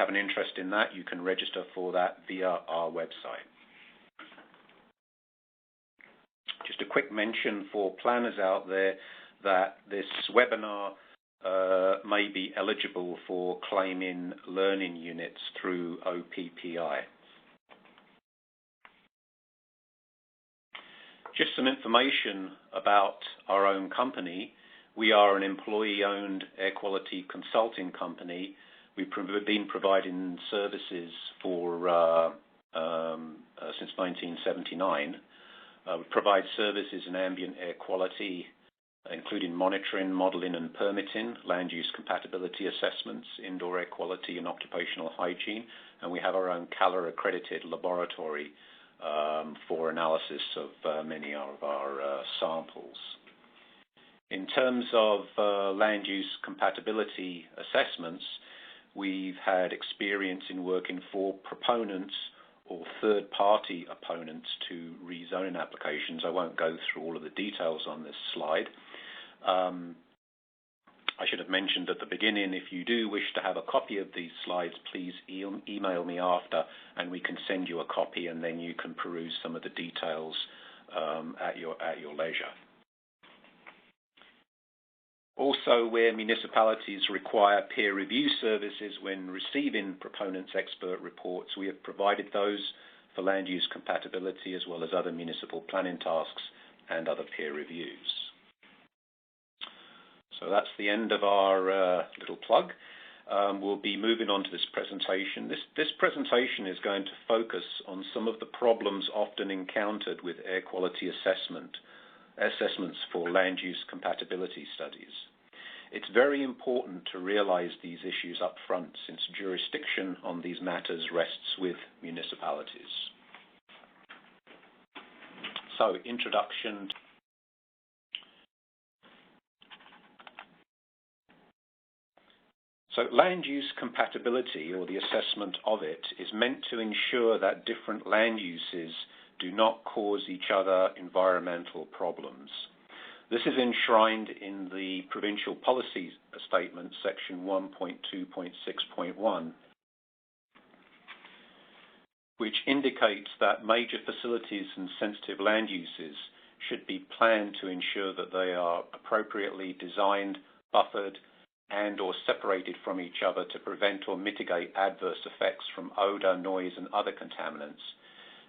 have an interest in that, you can register for that via our website. Just a quick mention for planners out there that this webinar may be eligible for claiming learning units through OPPI. Just some information about our own company. We are an employee-owned air quality consulting company. We've been providing services for since 1979. We provide services in ambient air quality, including monitoring, modeling and permitting, land use compatibility assessments, indoor air quality and occupational hygiene, and we have our own CALA accredited laboratory for analysis of many of our samples. In terms of land use compatibility assessments, we've had experience in working for proponents or third-party opponents to rezoning applications. I won't go through all of the details on this slide. I should have mentioned at the beginning, if you do wish to have a copy of these slides, please email me after and we can send you a copy, and then you can peruse some of the details at your leisure. Also, where municipalities require peer review services when receiving proponents' expert reports, we have provided those for land use compatibility as well as other municipal planning tasks and other peer reviews. So that's the end of our little plug. We'll be moving on to this presentation. This presentation is going to focus on some of the problems often encountered with air quality assessments for land use compatibility studies. It's very important to realize these issues up front, since jurisdiction on these matters rests with municipalities. So, introduction. So, land use compatibility, or the assessment of it, is meant to ensure that different land uses do not cause each other environmental problems. This is enshrined in the Provincial Policy Statement, Section 1.2.6.1, which indicates that major facilities and sensitive land uses should be planned to ensure that they are appropriately designed, buffered, and or separated from each other to prevent or mitigate adverse effects from odor, noise, and other contaminants,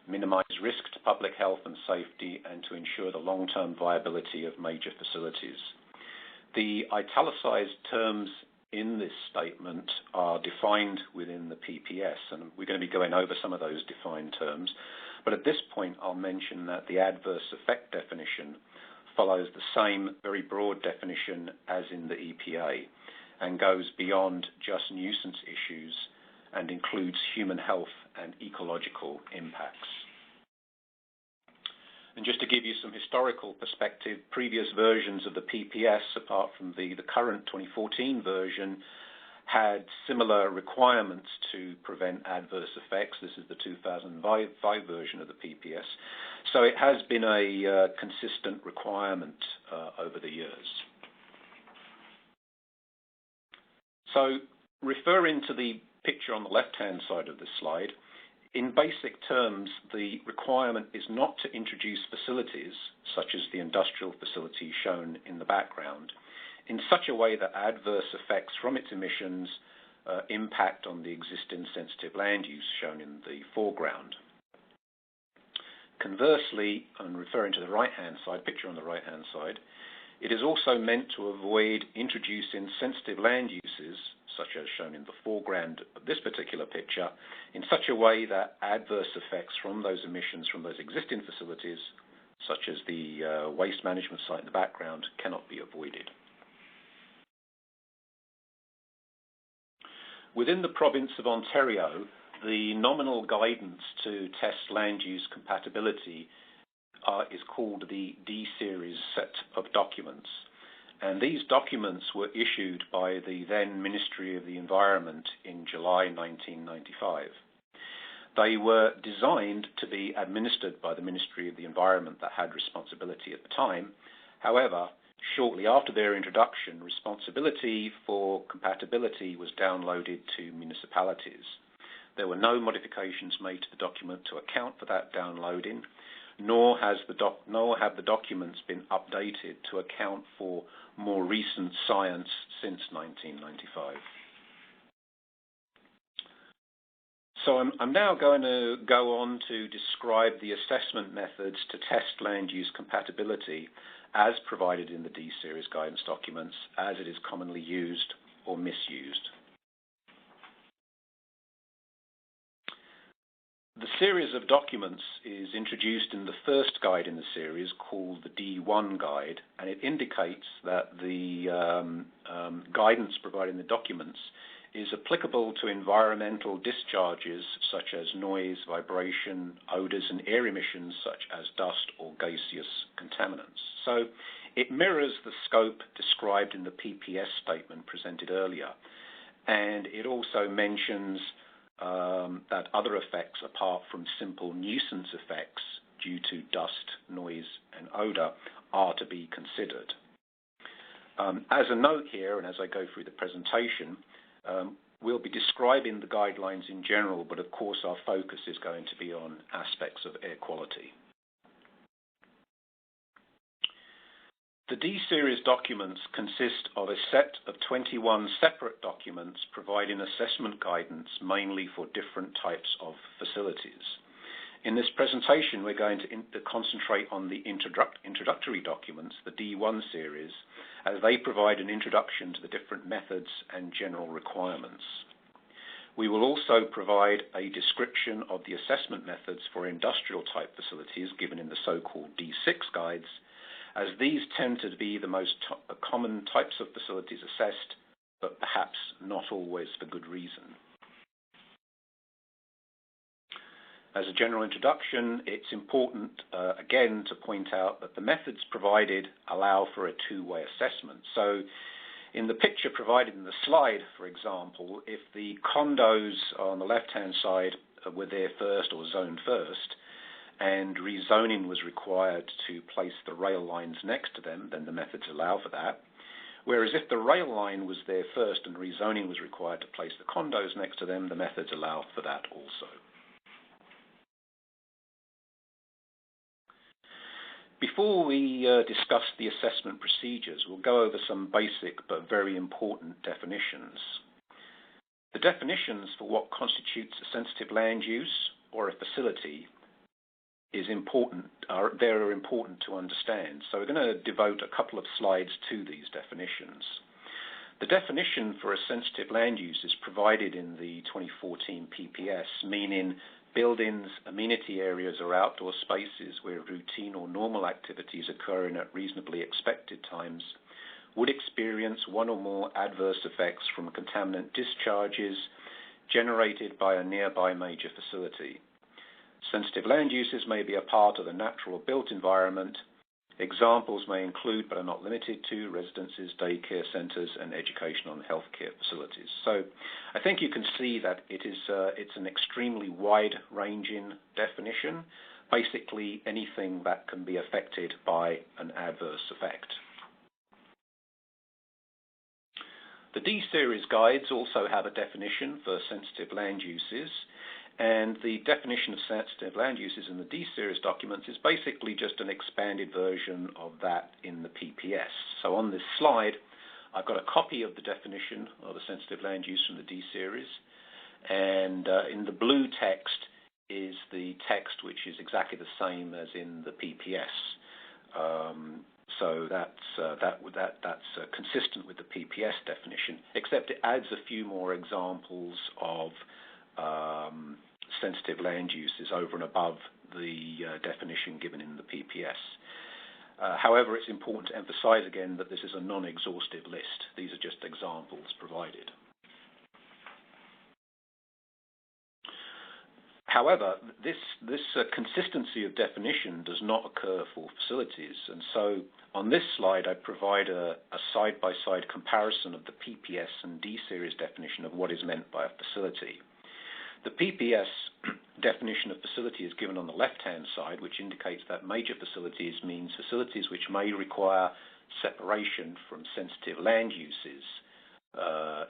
minimize risk to public health and safety, and to ensure the long-term viability of major facilities. The italicized terms in this statement are defined within the PPS, and we're going to be going over some of those defined terms. But at this point, I'll mention that the adverse effect definition follows the same very broad definition as in the EPA and goes beyond just nuisance issues and includes human health and ecological impacts. And just to give you some historical perspective, previous versions of the PPS, apart from the current 2014 version, had similar requirements to prevent adverse effects. This is the 2005 version of the PPS. So it has been a consistent requirement over the years. So referring to the picture on the left-hand side of this slide, in basic terms, the requirement is not to introduce facilities, such as the industrial facility shown in the background, in such a way that adverse effects from its emissions impact on the existing sensitive land use shown in the foreground. Conversely, and referring to the right-hand side, picture on the right-hand side, it is also meant to avoid introducing sensitive land uses, such as shown in the foreground of this particular picture, in such a way that adverse effects from those emissions from those existing facilities, such as the waste management site in the background, cannot be avoided. Within the province of Ontario, the nominal guidance to test land use compatibility is called the D-Series set of documents. And these documents were issued by the then Ministry of the Environment in July 1995. They were designed to be administered by the Ministry of the Environment that had responsibility at the time. However, shortly after their introduction, responsibility for compatibility was downloaded to municipalities. There were no modifications made to the document to account for that downloading, nor have the documents been updated to account for more recent science since 1995. So I'm now going to go on to describe the assessment methods to test land use compatibility as provided in the D-Series guidance documents, as it is commonly used or misused. The series of documents is introduced in the first guide in the series, called the D1 guide, and it indicates that the guidance provided in the documents is applicable to environmental discharges such as noise, vibration, odors, and air emissions such as dust or gaseous contaminants. So it mirrors the scope described in the PPS statement presented earlier, and it also mentions that other effects apart from simple nuisance effects due to dust, noise, and odor are to be considered. As a note here, and as I go through the presentation, we'll be describing the guidelines in general, but of course our focus is going to be on aspects of air quality. The D-Series documents consist of a set of 21 separate documents providing assessment guidance mainly for different types of facilities. In this presentation, we're going to concentrate on the introductory documents, the D1 series, as they provide an introduction to the different methods and general requirements. We will also provide a description of the assessment methods for industrial type facilities given in the so-called D6 guides, as these tend to be the most common types of facilities assessed, but perhaps not always for good reason. As a general introduction, it's important, again, to point out that the methods provided allow for a two-way assessment. So in the picture provided in the slide, for example, if the condos on the left-hand side were there first or zoned first, and rezoning was required to place the rail lines next to them, then the methods allow for that. Whereas if the rail line was there first and rezoning was required to place the condos next to them, the methods allow for that also. Before we discuss the assessment procedures, we'll go over some basic but very important definitions. The definitions for what constitutes a sensitive land use or a facility is important, they're important to understand. So we're going to devote a couple of slides to these definitions. The definition for a sensitive land use is provided in the 2014 PPS, meaning buildings, amenity areas, or outdoor spaces where routine or normal activities occurring at reasonably expected times would experience one or more adverse effects from contaminant discharges generated by a nearby major facility. Sensitive land uses may be a part of the natural or built environment. Examples may include, but are not limited to, residences, daycare centres, and educational and healthcare facilities. So I think you can see that it's an extremely wide-ranging definition, basically anything that can be affected by an adverse effect. The D-Series guides also have a definition for sensitive land uses, and the definition of sensitive land uses in the D-Series documents is basically just an expanded version of that in the PPS. So on this slide, I've got a copy of the definition of a sensitive land use from the D-Series, and in the blue text is the text which is exactly the same as in the PPS. So that's consistent with the PPS definition, except it adds a few more examples of sensitive land uses over and above the definition given in the PPS. However, it's important to emphasize again that this is a non-exhaustive list. These are just examples provided. However, this consistency of definition does not occur for facilities, and so on this slide I provide a side-by-side comparison of the PPS and D-Series definition of what is meant by a facility. The PPS definition of facility is given on the left-hand side, which indicates that major facilities means facilities which may require separation from sensitive land uses,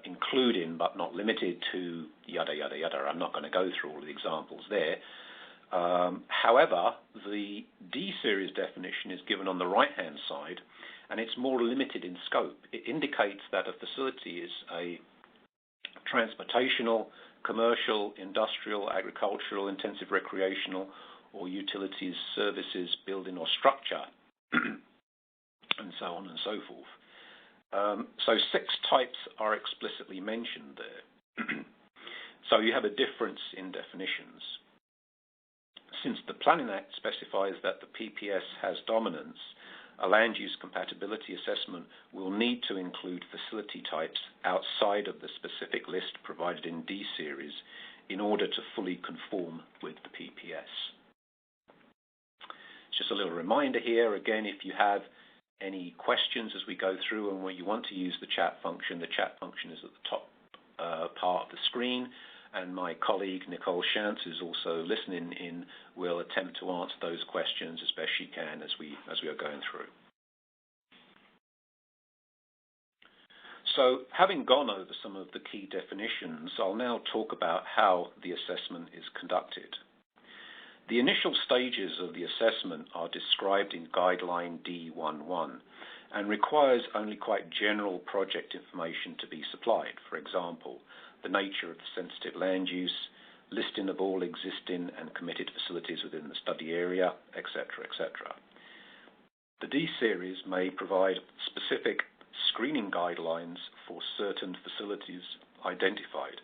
including but not limited to yada, yada, yada. I'm not going to go through all of the examples there. However, the D-series definition is given on the right-hand side, and it's more limited in scope. It indicates that a facility is a transportational, commercial, industrial, agricultural, intensive recreational, or utilities, services, building, or structure, and so on and so forth. So 6 types are explicitly mentioned there. So you have a difference in definitions. Since the Planning Act specifies that the PPS has dominance, a land use compatibility assessment will need to include facility types outside of the specific list provided in D-series in order to fully conform with the PPS. Just a little reminder here, again, if you have any questions as we go through and where you want to use the chat function is at the top part of the screen, and my colleague Nicole Shantz, who's also listening in, will attempt to answer those questions as best she can as we are going through. So, having gone over some of the key definitions, I'll now talk about how the assessment is conducted. The initial stages of the assessment are described in Guideline D11 and requires only quite general project information to be supplied. For example, the nature of the sensitive land use, listing of all existing and committed facilities within the study area, etc., etc. The D-series may provide specific screening guidelines for certain facilities identified,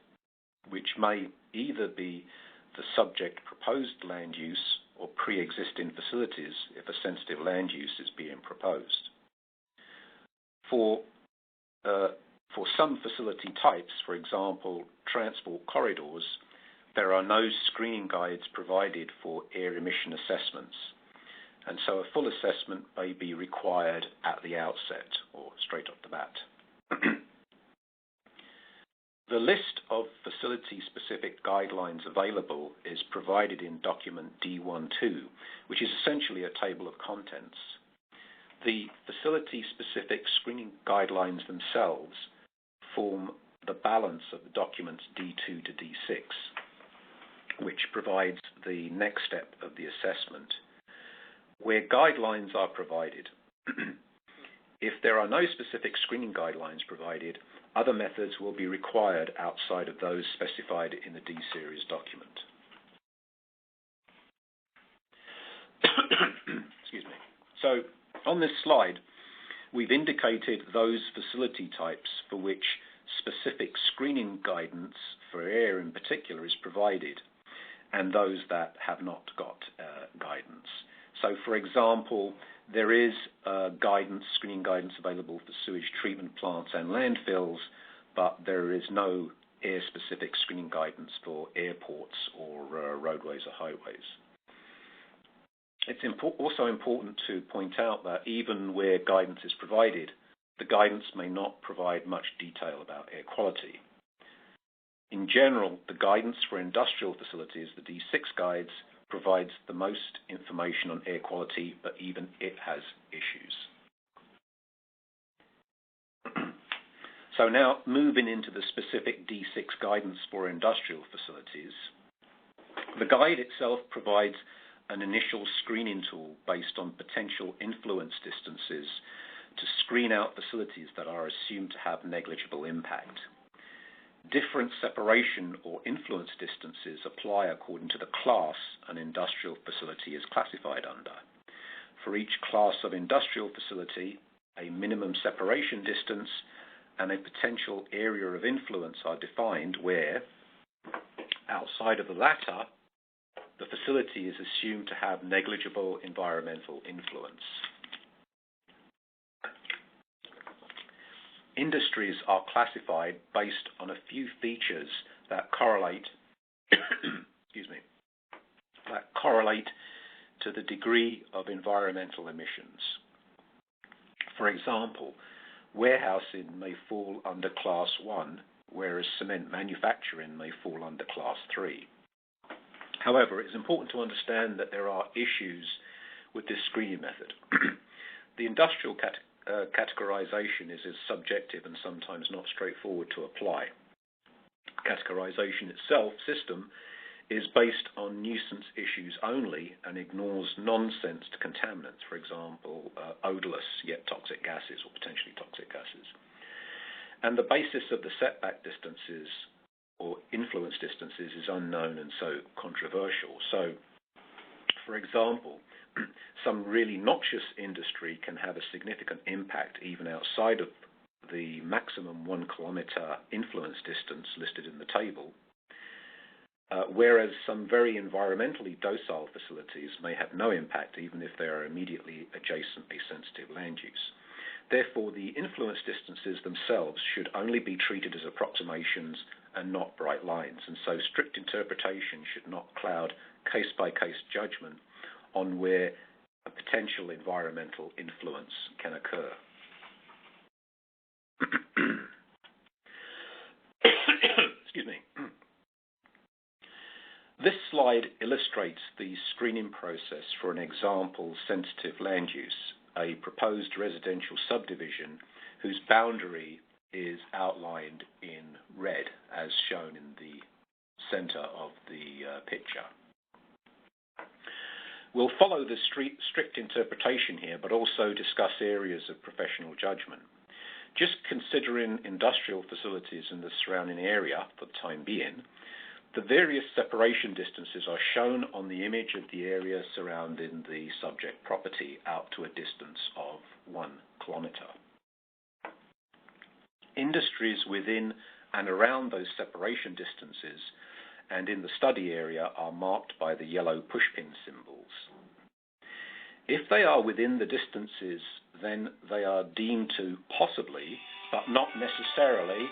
which may either be the subject proposed land use or pre-existing facilities if a sensitive land use is being proposed. For some facility types, for example, transport corridors, there are no screening guides provided for air emission assessments, and so a full assessment may be required at the outset or straight off the bat. The list of facility-specific guidelines available is provided in document D12, which is essentially a table of contents. The facility-specific screening guidelines themselves form the balance of the documents D2 to D6, which provides the next step of the assessment. Where guidelines are provided, if there are no specific screening guidelines provided, other methods will be required outside of those specified in the D-series document. Excuse me. So, on this slide, we've indicated those facility types for which specific screening guidance for air in particular is provided, and those that have not got guidance. So, for example, there is screening guidance available for sewage treatment plants and landfills, but there is no air-specific screening guidance for airports or roadways or highways. It's also important to point out that even where guidance is provided, the guidance may not provide much detail about air quality. In general, the guidance for industrial facilities, the D6 guides, provides the most information on air quality, but even it has issues. So now, moving into the specific D6 guidance for industrial facilities, the guide itself provides an initial screening tool based on potential influence distances to screen out facilities that are assumed to have negligible impact. Different separation or influence distances apply according to the class an industrial facility is classified under. For each class of industrial facility, a minimum separation distance and a potential area of influence are defined where, outside of the latter, the facility is assumed to have negligible environmental influence. Industries are classified based on a few features that correlate to the degree of environmental emissions. For example, warehousing may fall under Class 1, whereas cement manufacturing may fall under Class 3. However, it's important to understand that there are issues with this screening method. The industrial categorization is as subjective and sometimes not straightforward to apply. Categorization itself, system, is based on nuisance issues only and ignores nonsensed contaminants, for example, odorless yet toxic gases or potentially toxic gases. And the basis of the setback distances or influence distances is unknown and so controversial. So, for example, some really noxious industry can have a significant impact even outside of the maximum 1 kilometre influence distance listed in the table, whereas some very environmentally docile facilities may have no impact even if they are immediately adjacently sensitive land use. Therefore, the influence distances themselves should only be treated as approximations and not bright lines, and so strict interpretation should not cloud case-by-case judgment on where a potential environmental influence can occur. Excuse me. This slide illustrates the screening process for an example sensitive land use, a proposed residential subdivision whose boundary is outlined in red as shown in the center of the picture. We'll follow the strict interpretation here, but also discuss areas of professional judgment. Just considering industrial facilities in the surrounding area for the time being, the various separation distances are shown on the image of the area surrounding the subject property out to a distance of 1 kilometre. Industries within and around those separation distances and in the study area are marked by the yellow pushpin symbols. If they are within the distances, then they are deemed to possibly, but not necessarily,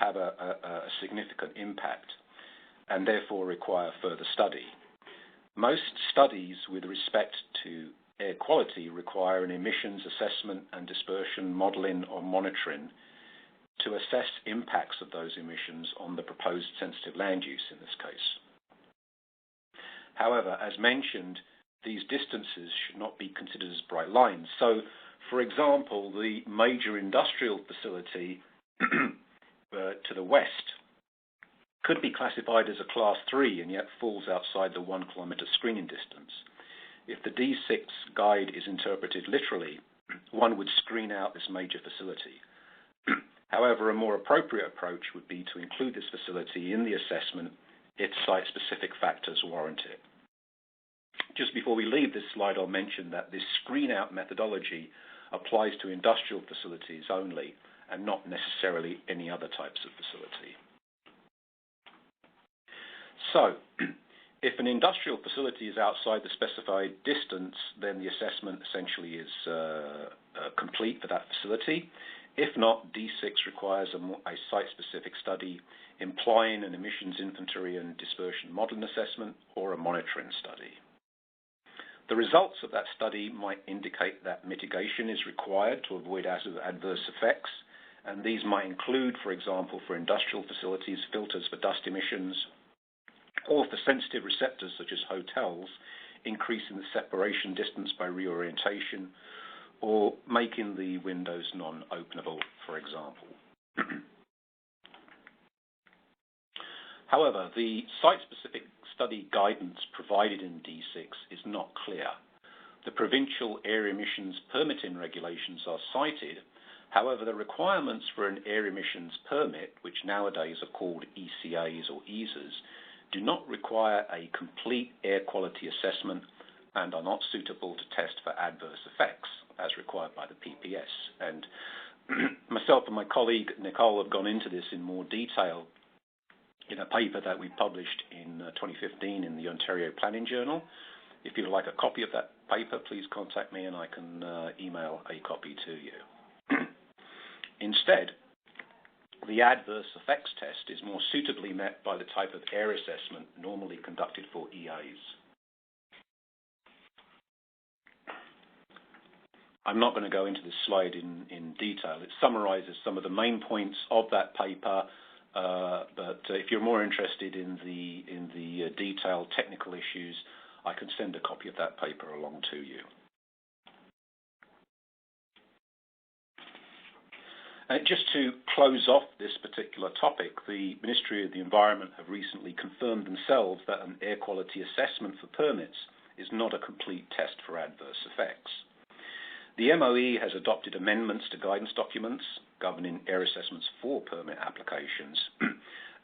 have a significant impact and therefore require further study. Most studies with respect to air quality require an emissions assessment and dispersion modelling or monitoring to assess impacts of those emissions on the proposed sensitive land use in this case. However, as mentioned, these distances should not be considered as bright lines. So, for example, the major industrial facility to the west could be classified as a Class 3 and yet falls outside the 1 kilometre screening distance. If the D6 guide is interpreted literally, one would screen out this major facility. However, a more appropriate approach would be to include this facility in the assessment if site-specific factors warrant it. Just before we leave this slide, I'll mention that this screen-out methodology applies to industrial facilities only and not necessarily any other types of facility. So, if an industrial facility is outside the specified distance, then the assessment essentially is complete for that facility. If not, D6 requires a site-specific study implying an emissions inventory and dispersion modelling assessment or a monitoring study. The results of that study might indicate that mitigation is required to avoid adverse effects, and these might include, for example, for industrial facilities, filters for dust emissions, or for sensitive receptors such as hotels, increasing the separation distance by reorientation, or making the windows non-openable, for example. However, the site-specific study guidance provided in D6 is not clear. The provincial air emissions permitting regulations are cited. However, the requirements for an air emissions permit, which nowadays are called ECAs or EASAs, do not require a complete air quality assessment and are not suitable to test for adverse effects as required by the PPS. And myself and my colleague Nicole have gone into this in more detail in a paper that we published in 2015 in the Ontario Planning Journal. If you'd like a copy of that paper, please contact me and I can email a copy to you. Instead, the adverse effects test is more suitably met by the type of air assessment normally conducted for EAs. I'm not going to go into this slide in detail. It summarizes some of the main points of that paper, but if you're more interested in the detailed technical issues, I can send a copy of that paper along to you. Just to close off this particular topic, the Ministry of the Environment have recently confirmed themselves that an air quality assessment for permits is not a complete test for adverse effects. The MOE has adopted amendments to guidance documents governing air assessments for permit applications,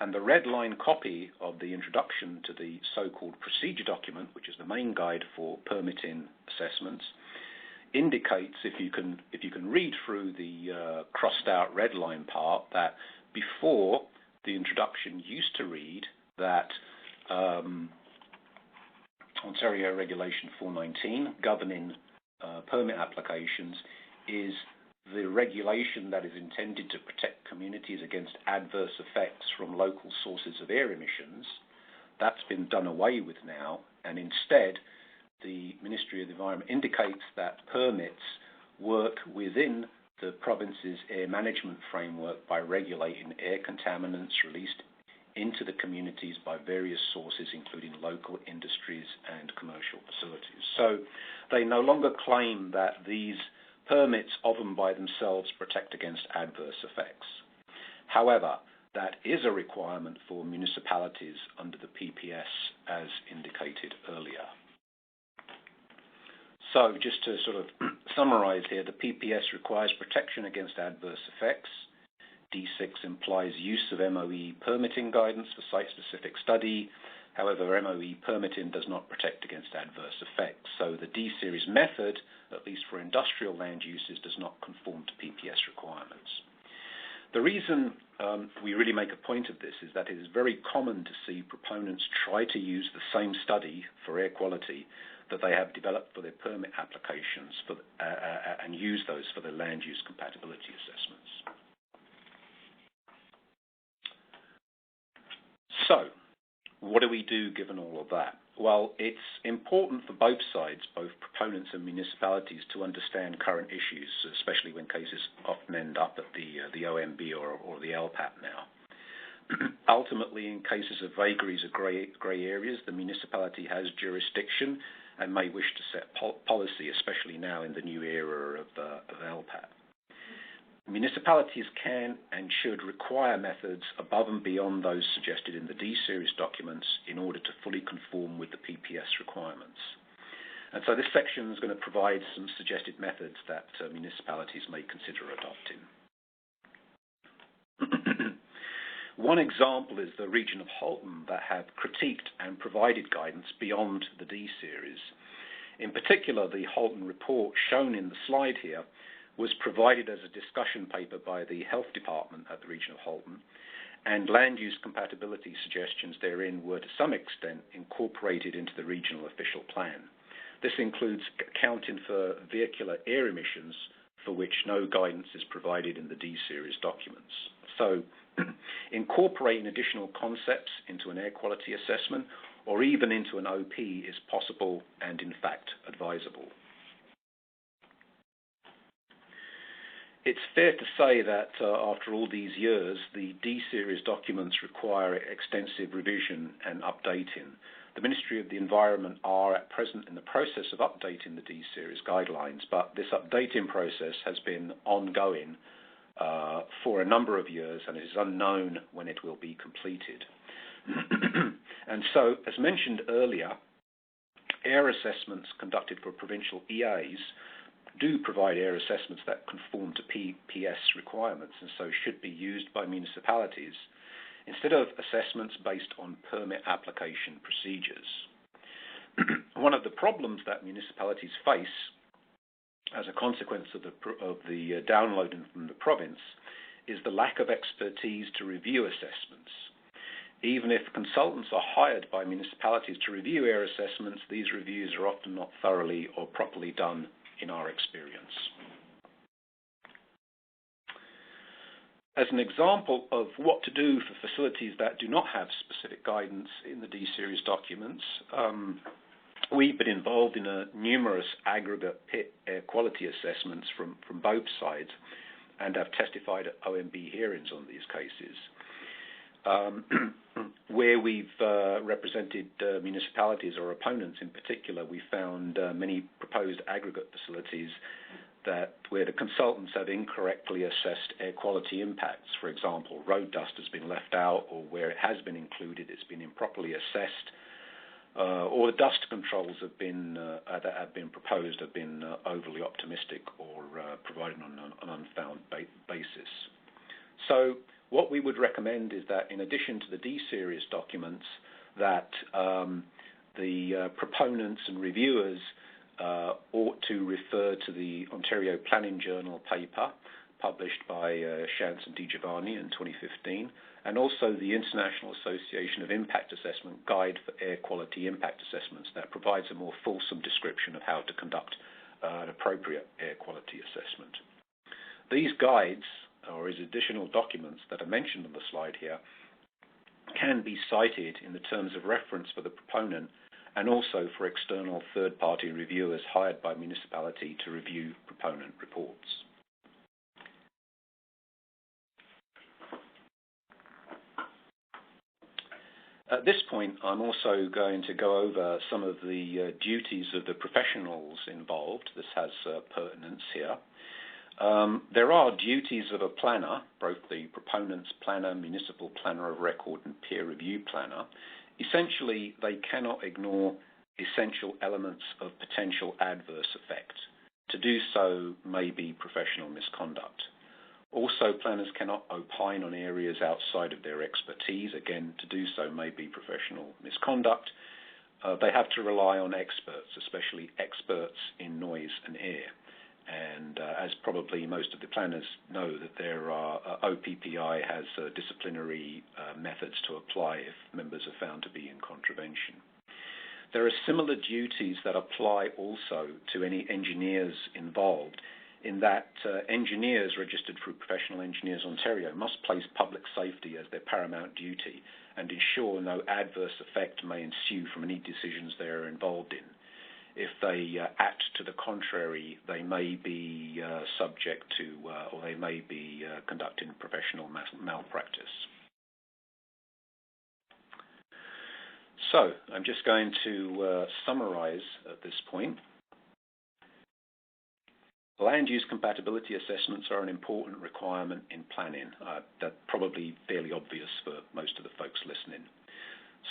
and the red line copy of the introduction to the so-called procedure document, which is the main guide for permitting assessments, indicates, if you can read through the crossed out red line part, that before the introduction used to read that Ontario Regulation 419 governing permit applications is the regulation that is intended to protect communities against adverse effects from local sources of air emissions. That's been done away with now, and instead the Ministry of the Environment indicates that permits work within the province's air management framework by regulating air contaminants released into the communities by various sources, including local industries and commercial facilities. So they no longer claim that these permits of and by themselves protect against adverse effects. However, that is a requirement for municipalities under the PPS, as indicated earlier. So just to sort of summarize here, the PPS requires protection against adverse effects. D6 implies use of MOE permitting guidance for site-specific study. However, MOE permitting does not protect against adverse effects. So the D-series method, at least for industrial land uses, does not conform to PPS requirements. The reason we really make a point of this is that it is very common to see proponents try to use the same study for air quality that they have developed for their permit applications and use those for their land use compatibility assessments. So, what do we do given all of that? Well, it's important for both sides, both proponents and municipalities, to understand current issues, especially when cases often end up at the OMB or the LPAT now. Ultimately, in cases of vagaries or grey areas, the municipality has jurisdiction and may wish to set policy, especially now in the new era of LPAT. Municipalities can and should require methods above and beyond those suggested in the D-series documents in order to fully conform with the PPS requirements. And so this section is going to provide some suggested methods that municipalities may consider adopting. One example is the region of Halton that have critiqued and provided guidance beyond the D-series. In particular, the Halton report shown in the slide here was provided as a discussion paper by the Health Department at the region of Halton, and land use compatibility suggestions therein were to some extent incorporated into the regional official plan. This includes accounting for vehicular air emissions, for which no guidance is provided in the D-series documents. So, incorporating additional concepts into an air quality assessment or even into an OP is possible and, in fact, advisable. It's fair to say that after all these years, the D-series documents require extensive revision and updating. The Ministry of the Environment are at present in the process of updating the D-series guidelines, but this updating process has been ongoing for a number of years, and it is unknown when it will be completed. And so, as mentioned earlier, air assessments conducted for provincial EAs do provide air assessments that conform to PPS requirements, and so should be used by municipalities instead of assessments based on permit application procedures. One of the problems that municipalities face as a consequence of the downloading from the province is the lack of expertise to review assessments. Even if consultants are hired by municipalities to review air assessments, these reviews are often not thoroughly or properly done in our experience. As an example of what to do for facilities that do not have specific guidance in the D-series documents, We've been involved in numerous aggregate pit air quality assessments from both sides and have testified at OMB hearings on these cases. Where we've represented municipalities or opponents in particular, we found many proposed aggregate facilities where the consultants have incorrectly assessed air quality impacts. For example, road dust has been left out, or where it has been included, it's been improperly assessed, or the dust controls that have been proposed have been overly optimistic or provided on an unfound basis. So what we would recommend is that in addition to the D-series documents, that the proponents and reviewers ought to refer to the Ontario Planning Journal paper published by Shantz and DiGiovanni in 2015, and also the International Association of Impact Assessment Guide for Air Quality Impact Assessments that provides a more fulsome description of how to conduct an appropriate air quality assessment. These guides, or as additional documents that are mentioned on the slide here, can be cited in the terms of reference for the proponent and also for external third-party reviewers hired by municipality to review proponent reports. At this point, I'm also going to go over some of the duties of the professionals involved. This has pertinence here. There are duties of a planner, both the proponent's planner, municipal planner of record, and peer review planner. Essentially, they cannot ignore essential elements of potential adverse effect. To do so may be professional misconduct. Also, planners cannot opine on areas outside of their expertise. Again, to do so may be professional misconduct. They have to rely on experts, especially experts in noise and air. And as probably most of the planners know, that there are OPPI has disciplinary methods to apply if members are found to be in contravention. There are similar duties that apply also to any engineers involved, in that engineers registered through Professional Engineers Ontario must place public safety as their paramount duty and ensure no adverse effect may ensue from any decisions they are involved in. If they act to the contrary, they may be subject to, or they may be conducting professional malpractice. So, I'm just going to summarize at this point. Land use compatibility assessments are an important requirement in planning. That's probably fairly obvious for most of the folks listening.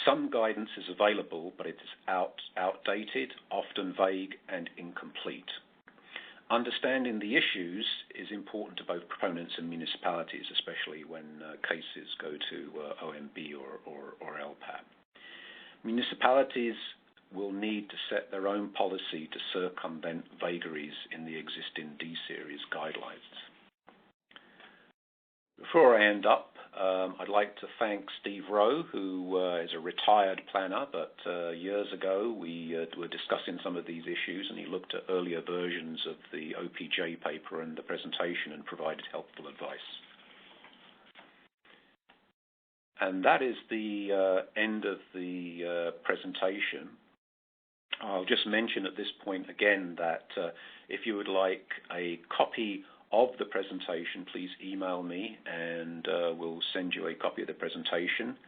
Some guidance is available, but it is outdated, often vague, and incomplete. Understanding the issues is important to both proponents and municipalities, especially when cases go to OMB or LPAP. Municipalities will need to set their own policy to circumvent vagaries in the existing D-series guidelines. Before I end up, I'd like to thank Steve Rowe, who is a retired planner, but years ago we were discussing some of these issues, and he looked at earlier versions of the OPJ paper and the presentation and provided helpful advice. And that is the end of the presentation. I'll just mention at this point again that if you would like a copy of the presentation, please email me and we'll send you a copy of the presentation.